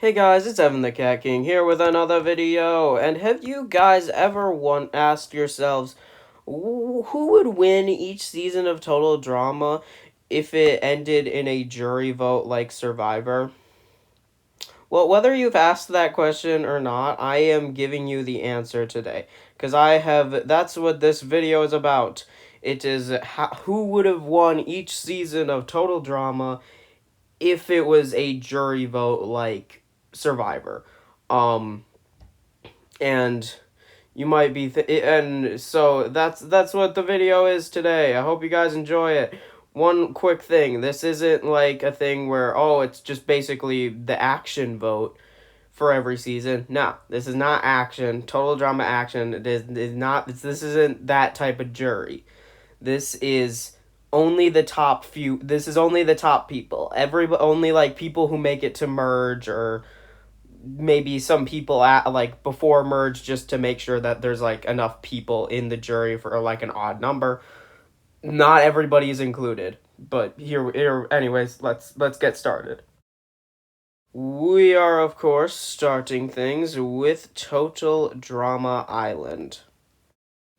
Hey guys, it's Evan the Cat King here with another video. And have you guys ever asked yourselves who would win each season of Total Drama if it ended in a jury vote like Survivor? Well, whether you've asked that question or not, I am giving you the answer today because that's what this video is about. It is who would have won each season of Total Drama if it was a jury vote like Survivor. Um and you might be and so that's what the video is today. I hope you guys enjoy it. One quick thing, this isn't like a thing where it's just basically the action vote for every season. No, this is not action, Total Drama action. It is not this isn't that type of jury. This is only the top few. This is only the top people. Only like people who make it to merge, or maybe some people at like before merge, just to make sure that there's like enough people in the jury for like an odd number. Not everybody is included. But here anyways, let's get started. We are of course starting things with Total Drama Island.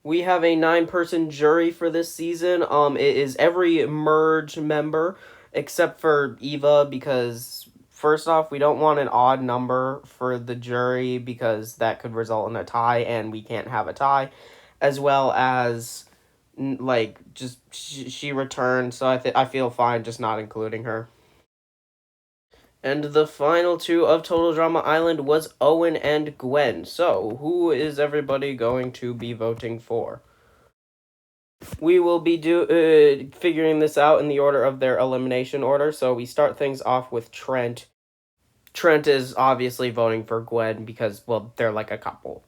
We have a 9-person jury for this season. It is every merge member except for Eva, because first off, we don't want an odd number for the jury because that could result in a tie, and we can't have a tie. As well as like just she returned, so I feel fine just not including her. And the final two of Total Drama Island was Owen and Gwen. So, who is everybody going to be voting for? We will be figuring this out in the order of their elimination order. So we start things off with Trent. Trent is obviously voting for Gwen because, well, they're like a couple.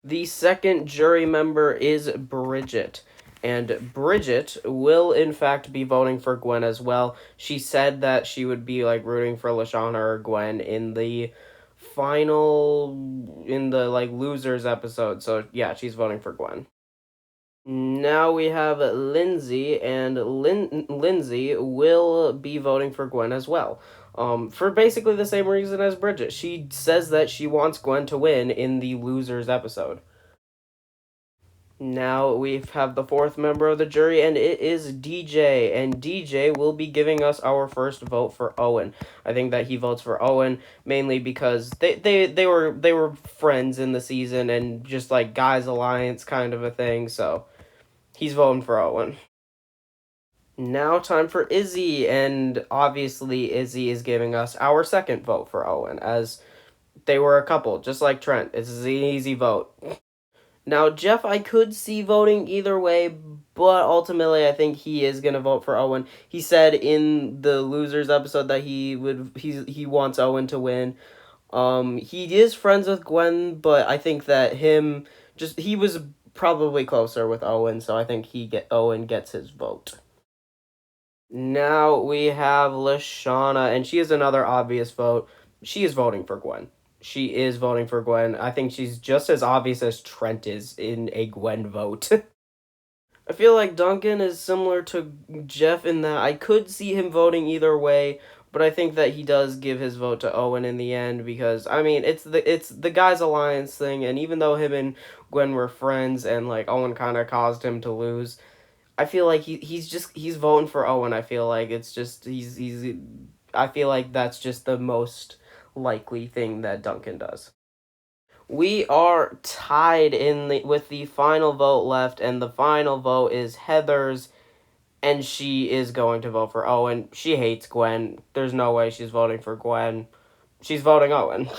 The second jury member is Bridget. And Bridget will, in fact, be voting for Gwen as well. She said that she would be, like, rooting for Lashana or Gwen in the like, losers episode. So, yeah, she's voting for Gwen. Now we have Lindsay, and Lindsay will be voting for Gwen as well. For basically the same reason as Bridget. She says that she wants Gwen to win in the losers episode. Now we have the fourth member of the jury, and it is DJ. And DJ will be giving us our first vote for Owen. I think that he votes for Owen mainly because they were friends in the season and just like guys alliance kind of a thing. So he's voting for Owen. Now time for Izzy, and obviously Izzy is giving us our second vote for Owen, as they were a couple, just like Trent. It's an easy vote. Now, Jeff, I could see voting either way, but ultimately I think he is gonna vote for Owen. He said in the losers episode that he wants Owen to win. He is friends with Gwen, but I think that he was probably closer with Owen, so I think Owen gets his vote. Now we have Lashana, and she is another obvious vote. She is voting for Gwen. She is voting for Gwen. I think she's just as obvious as Trent is in a Gwen vote. I feel like Duncan is similar to Jeff in that I could see him voting either way, but I think that he does give his vote to Owen in the end because I mean it's the guys alliance thing, and even though him and Gwen were friends and like Owen kind of caused him to lose, I feel like he's voting for Owen. I feel like it's just I feel like that's just the most likely thing that Duncan does. We are tied with the final vote left, and the final vote is Heather's, and she is going to vote for Owen. She hates Gwen. There's no way she's voting for Gwen. She's voting Owen.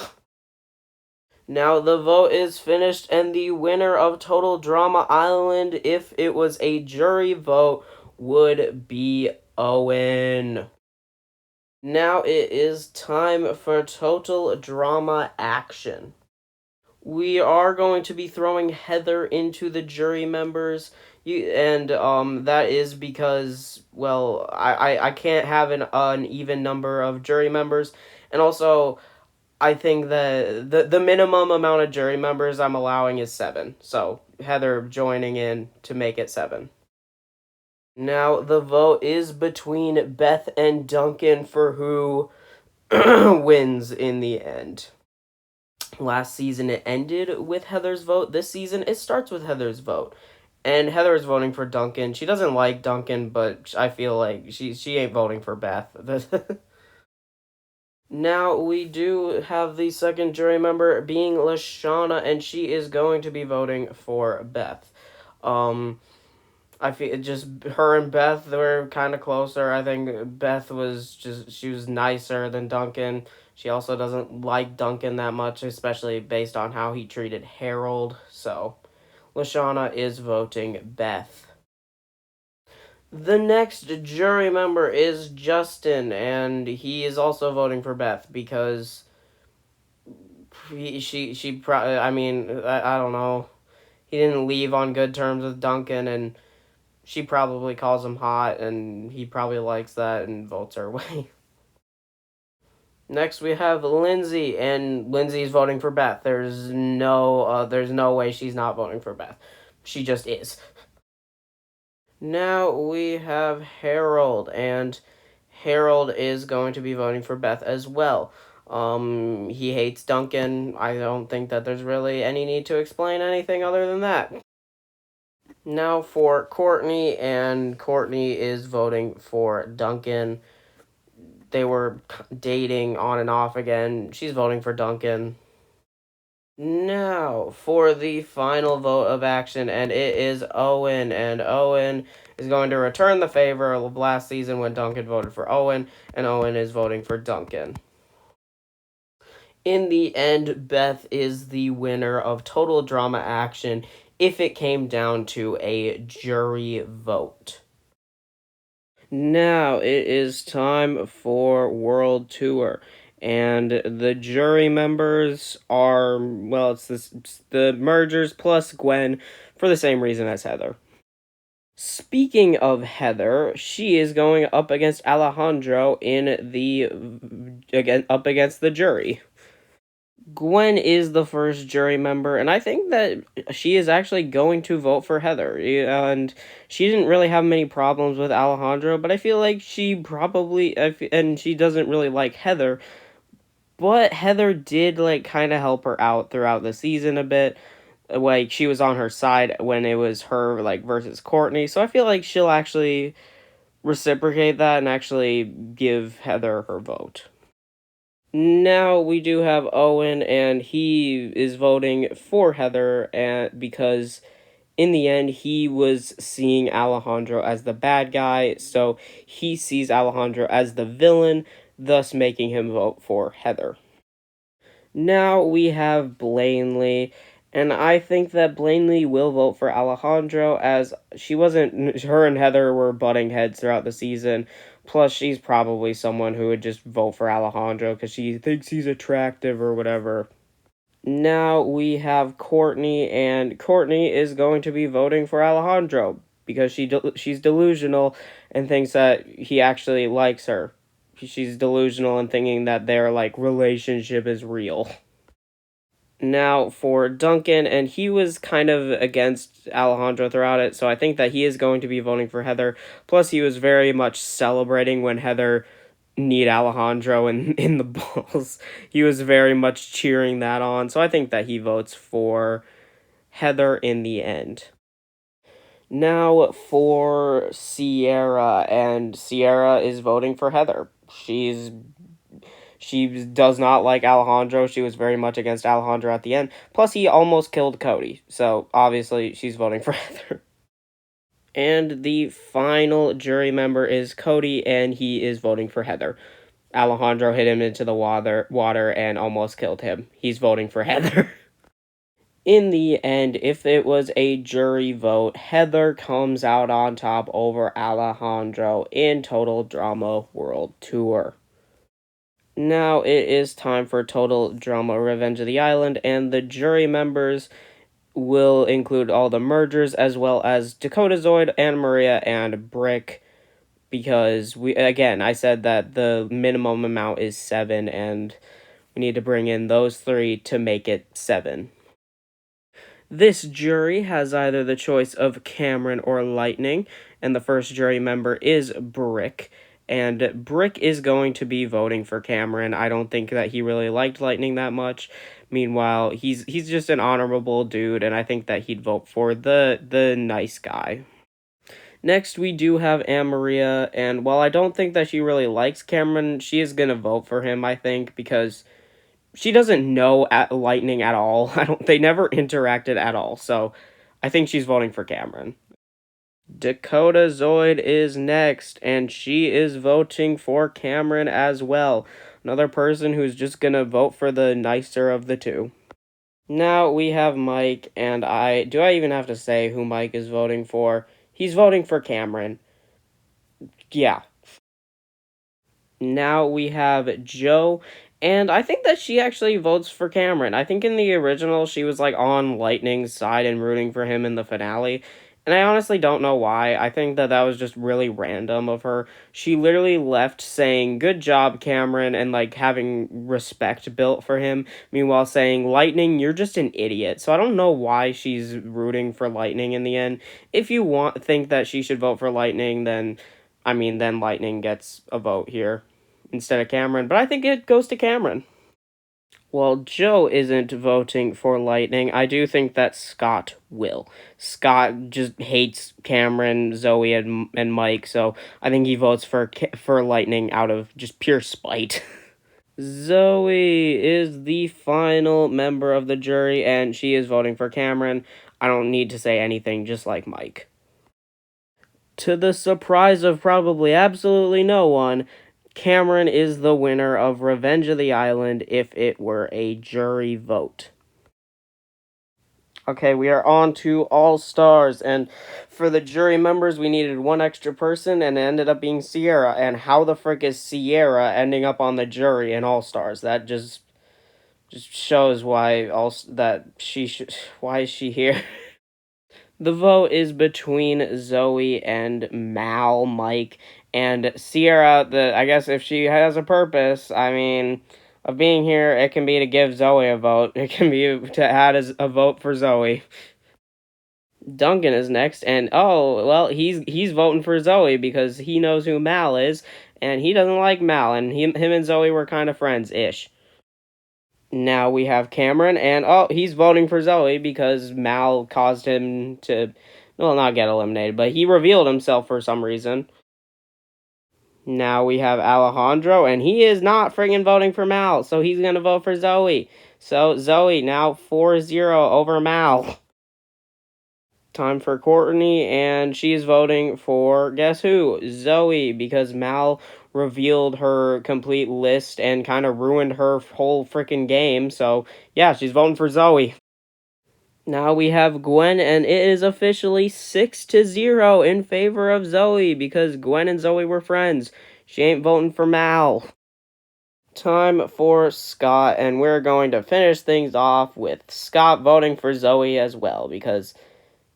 Now the vote is finished, and the winner of Total Drama Island, if it was a jury vote, would be Owen. Now it is time for Total Drama Action. We are going to be throwing Heather into the jury members. And that is because, well, I can't have an even number of jury members, and also I think that the minimum amount of jury members I'm allowing is 7. So Heather joining in to make it 7. Now the vote is between Beth and Duncan for who wins in the end. Last season it ended with Heather's vote. This season it starts with Heather's vote. And Heather is voting for Duncan. She doesn't like Duncan, but I feel like she ain't voting for Beth. Now we do have the second jury member being Lashana, and she is going to be voting for Beth. Um, I feel just her and Beth were kind of closer. I think Beth was she was nicer than Duncan. She also doesn't like Duncan that much, especially based on how he treated Harold. So, Lashana is voting Beth. The next jury member is Justin, and he is also voting for Beth because she probably. I mean, I don't know. He didn't leave on good terms with Duncan, and she probably calls him hot, and he probably likes that and votes her way. Next, we have Lindsay, and Lindsay's voting for Beth. There's no way she's not voting for Beth. She just is. Now we have Harold, and Harold is going to be voting for Beth as well. He hates Duncan. I don't think that there's really any need to explain anything other than that. Now for Courtney, and Courtney is voting for Duncan. They were dating on and off again. She's voting for Duncan. Now for the final vote of action, and it is Owen, and Owen is going to return the favor of last season when Duncan voted for Owen, and Owen is voting for Duncan. In the end, Beth is the winner of Total Drama Action if it came down to a jury vote. Now it is time for World Tour. And the jury members are, well, it's the mergers plus Gwen for the same reason as Heather. Speaking of Heather, she is going up against Alejandro up against the jury. Gwen is the first jury member, and I think that she is actually going to vote for Heather. And she didn't really have many problems with Alejandro, but I feel like and she doesn't really like Heather. But Heather did like kind of help her out throughout the season a bit. Like she was on her side when it was her like versus Courtney. So I feel like she'll actually reciprocate that and actually give Heather her vote. Now we do have Owen, and he is voting for Heather, and because in the end he was seeing Alejandro as the bad guy, so he sees Alejandro as the villain, thus making him vote for Heather. Now we have Blaney, and I think that Blaney will vote for Alejandro as her and Heather were butting heads throughout the season. Plus, she's probably someone who would just vote for Alejandro because she thinks he's attractive or whatever. Now we have Courtney, and Courtney is going to be voting for Alejandro because she's delusional and thinks that he actually likes her. She's delusional and thinking that their like relationship is real. Now for Duncan, and he was kind of against Alejandro throughout it, so I think that he is going to be voting for Heather. Plus, he was very much celebrating when Heather need Alejandro in the balls. He was very much cheering that on, so I think that he votes for Heather in the end. Now for Sierra, and Sierra is voting for Heather. She does not like Alejandro. She was very much against Alejandro at the end. Plus, he almost killed Cody. So, obviously, she's voting for Heather. And the final jury member is Cody, and he is voting for Heather. Alejandro hit him into the water and almost killed him. He's voting for Heather. In the end, if it was a jury vote, Heather comes out on top over Alejandro in Total Drama World Tour. Now it is time for Total Drama Revenge of the Island, and the jury members will include all the mergers as well as Dakota Zoid, Anna Maria, and Brick, because I said that the minimum amount is 7, and we need to bring in those 3 to make it 7. This jury has either the choice of Cameron or Lightning, and the first jury member is Brick. And Brick is going to be voting for Cameron. I don't think that he really liked Lightning that much. Meanwhile, he's just an honorable dude, and I think that he'd vote for the nice guy. Next, we do have Anne Maria, and while I don't think that she really likes Cameron, she is gonna vote for him. I think because she doesn't know at Lightning at all. I don't. They never interacted at all, so I think she's voting for Cameron. Dakota Zoid is next, and she is voting for Cameron as well. Another person who's just gonna vote for the nicer of the two. Now we have Mike, and I even have to say who Mike is voting for? He's voting for Cameron. Yeah. Now we have Joe, and I think that she actually votes for Cameron. I think in the original she was like on Lightning's side and rooting for him in the finale. And I honestly don't know why. I think that that was just really random of her. She literally left saying, "Good job, Cameron," and like having respect built for him. Meanwhile, saying, "Lightning, you're just an idiot." So I don't know why she's rooting for Lightning in the end. If you think that she should vote for Lightning, then then Lightning gets a vote here instead of Cameron, but I think it goes to Cameron. Well, Joe isn't voting for Lightning. I do think that Scott will. Scott just hates Cameron, Zoe, and Mike, so I think he votes for Lightning out of just pure spite. Zoe is the final member of the jury, and she is voting for Cameron. I don't need to say anything, just like Mike. To the surprise of probably absolutely no one, Cameron is the winner of Revenge of the Island if it were a jury vote. Okay, we are on to All Stars, and for the jury members, we needed one extra person, and it ended up being Sierra. And how the frick is Sierra ending up on the jury in All Stars? That just shows why why is she here? The vote is between Zoe and Mike, and Sierra. I guess if she has a purpose, of being here, it can be to give Zoe a vote. It can be to add as a vote for Zoe. Duncan is next, and oh well, he's voting for Zoe because he knows who Mal is, and he doesn't like Mal, and him and Zoe were kind of friends ish. Now we have Cameron, and oh, he's voting for Zoe because Mal caused him to, well, not get eliminated, but he revealed himself for some reason. Now we have Alejandro, and he is not friggin' voting for Mal, so he's gonna vote for Zoe. So Zoe now 4-0 over Mal. Time for Courtney, and she's voting for, guess who? Zoe, because Mal revealed her complete list and kind of ruined her whole freaking game. So, yeah, she's voting for Zoe. Now we have Gwen, and it is officially 6-0 in favor of Zoe because Gwen and Zoe were friends. She ain't voting for Mal. Time for Scott, and we're going to finish things off with Scott voting for Zoe as well because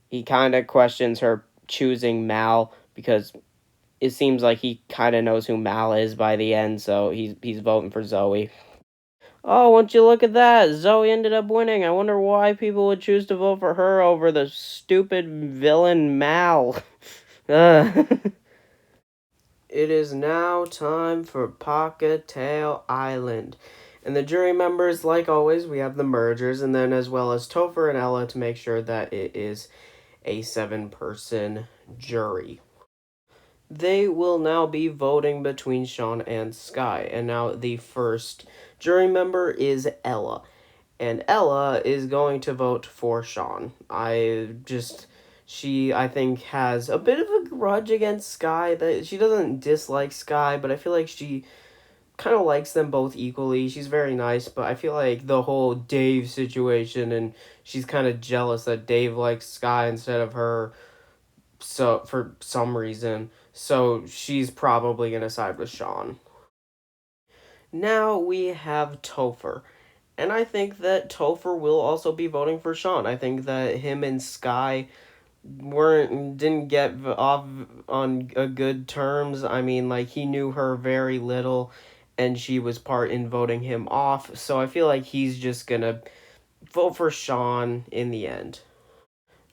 he kind of questions her choosing Mal because it seems like he kind of knows who Mal is by the end, so he's voting for Zoe. Oh, won't you look at that? Zoe ended up winning. I wonder why people would choose to vote for her over the stupid villain Mal. It is now time for Pockatail Island. And the jury members, like always, we have the mergers, and then as well as Topher and Ella to make sure that it is a 7-person jury. They will now be voting between Sean and Sky. And now the first jury member is Ella. And Ella is going to vote for Sean. She, I think, has a bit of a grudge against Sky. That she doesn't dislike Sky, but I feel like she kind of likes them both equally. She's very nice, but I feel like the whole Dave situation, and she's kind of jealous that Dave likes Sky instead of her, so for some reason. So she's probably going to side with Sean. Now we have Topher. And I think that Topher will also be voting for Sean. I think that him and Sky didn't get off on a good terms. Like he knew her very little and she was part in voting him off. So I feel like he's just going to vote for Sean in the end.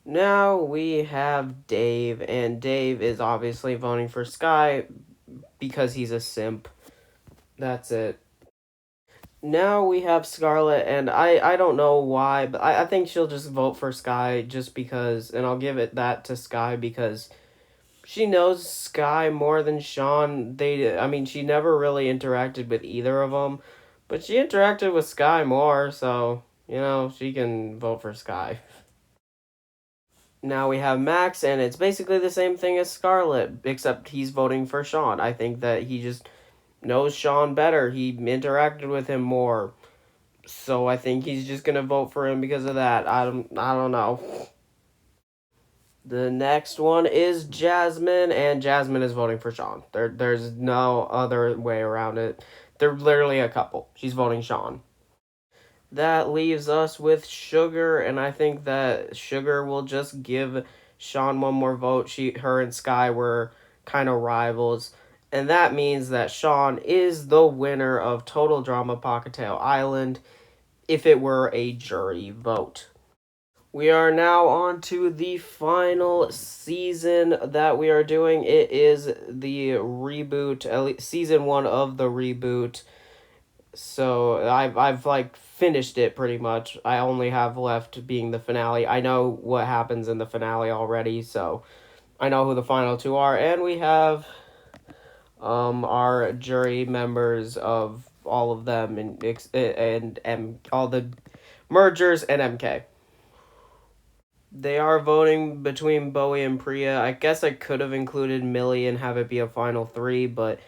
Now we have Dave, and Dave is obviously voting for Sky because he's a simp. That's it. Now we have Scarlet, and I don't know why, but I think she'll just vote for Sky just because, and I'll give it that to Sky because she knows Sky more than Sean. I mean, she never really interacted with either of them, but she interacted with Sky more, so, she can vote for Sky. Now we have Max, and it's basically the same thing as Scarlet, except he's voting for Sean. I think that he just knows Sean better. He interacted with him more. So I think he's just gonna vote for him because of that. I don't know. The next one is Jasmine, and Jasmine is voting for Sean. There's no other way around it. They're literally a couple. She's voting Sean. That leaves us with Sugar, and I think that Sugar will just give Sean one more vote. Her and Sky were kind of rivals, and that means that Sean is the winner of Total Drama Pocketail Island if it were a jury vote. We are now on to the final season that we are doing. It is the reboot, season one of the reboot. So I've like finished it pretty much. I only have left being the finale. I know what happens in the finale already, so I know who the final two are, and we have our jury members of all of them and all the mergers and MK. They are voting between Bowie and Priya. I guess I could have included Millie and have it be a final three, but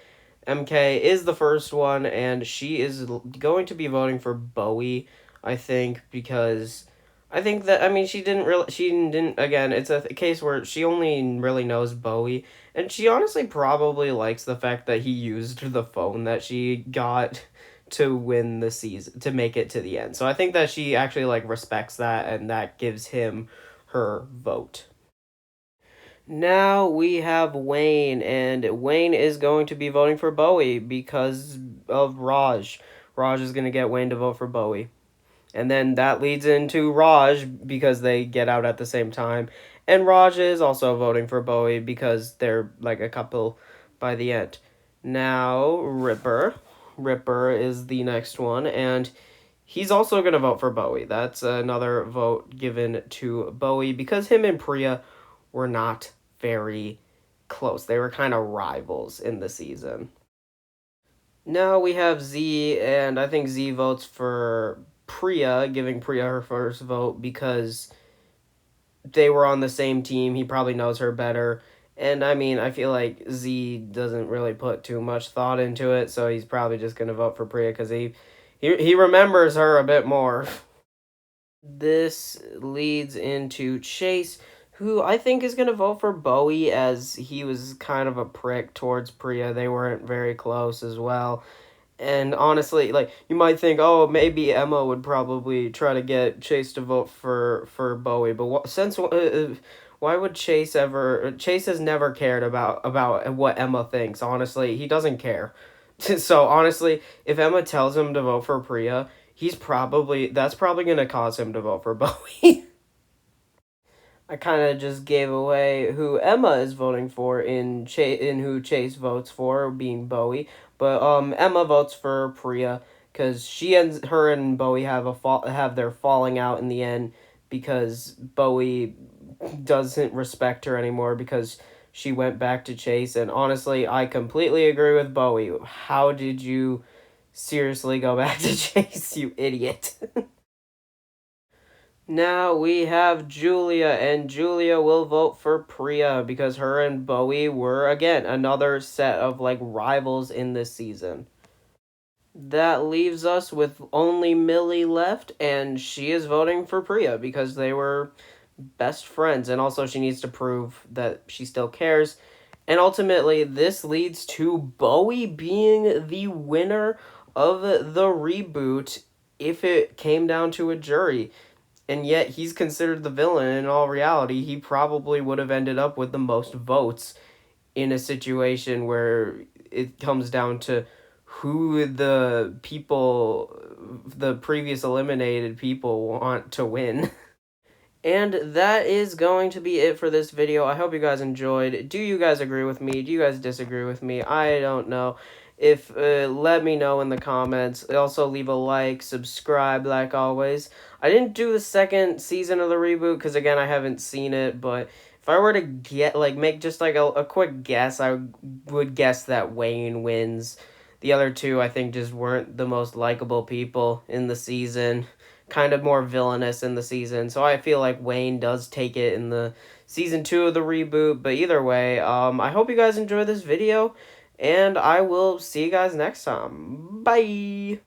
MK is the first one, and she is going to be voting for Bowie, I think, because I think that, I mean, she didn't, again, it's a case where she only really knows Bowie, and she honestly probably likes the fact that he used the phone that she got to win the season, to make it to the end. So I think that she actually, like, respects that, and that gives him her vote. Now we have Wayne, and Wayne is going to be voting for Bowie because of Raj. Raj is going to get Wayne to vote for Bowie. And then that leads into Raj because they get out at the same time. And Raj is also voting for Bowie because they're like a couple by the end. Now, Ripper. Ripper is the next one, and he's also going to vote for Bowie. That's another vote given to Bowie because him and Priya were not very close. They were kind of rivals in the season. Now we have Z, and I think Z votes for Priya, giving Priya her first vote because they were on the same team. He probably knows her better. And I mean, I feel like Z doesn't really put too much thought into it, so he's probably just going to vote for Priya because he remembers her a bit more. This leads into Chase, who I think is going to vote for Bowie as he was kind of a prick towards Priya. They weren't very close as well. And honestly, like, you might think, oh, maybe Emma would probably try to get Chase to vote for Bowie, but why would Chase ever? Chase has never cared about what Emma thinks. Honestly, he doesn't care. So honestly, if Emma tells him to vote for Priya, that's probably gonna cause him to vote for Bowie. I kind of just gave away who Emma is voting for in who Chase votes for, being Bowie. But Emma votes for Priya because her and Bowie have their falling out in the end because Bowie doesn't respect her anymore because she went back to Chase. And honestly, I completely agree with Bowie. How did you seriously go back to Chase, you idiot? Now we have Julia, and Julia will vote for Priya because her and Bowie were, again, another set of, like, rivals in this season. That leaves us with only Millie left, and she is voting for Priya because they were best friends, and also she needs to prove that she still cares. And ultimately, this leads to Bowie being the winner of the reboot if it came down to a jury. And yet he's considered the villain. In all reality, he probably would have ended up with the most votes in a situation where it comes down to who the previous eliminated people want to win. And that is going to be it for this video. I hope you guys enjoyed. Do you guys agree with me? Do you guys disagree with me? I don't know. If let me know in the comments. Also leave a like, subscribe like always. I didn't do the second season of the reboot because again I haven't seen it, but if I were to get make just like a quick guess, I would guess that Wayne wins. The other two I think just weren't the most likable people in the season, kind of more villainous in the season. So I feel like Wayne does take it in the season 2 of the reboot. But either way, I hope you guys enjoy this video, and I will see you guys next time. Bye!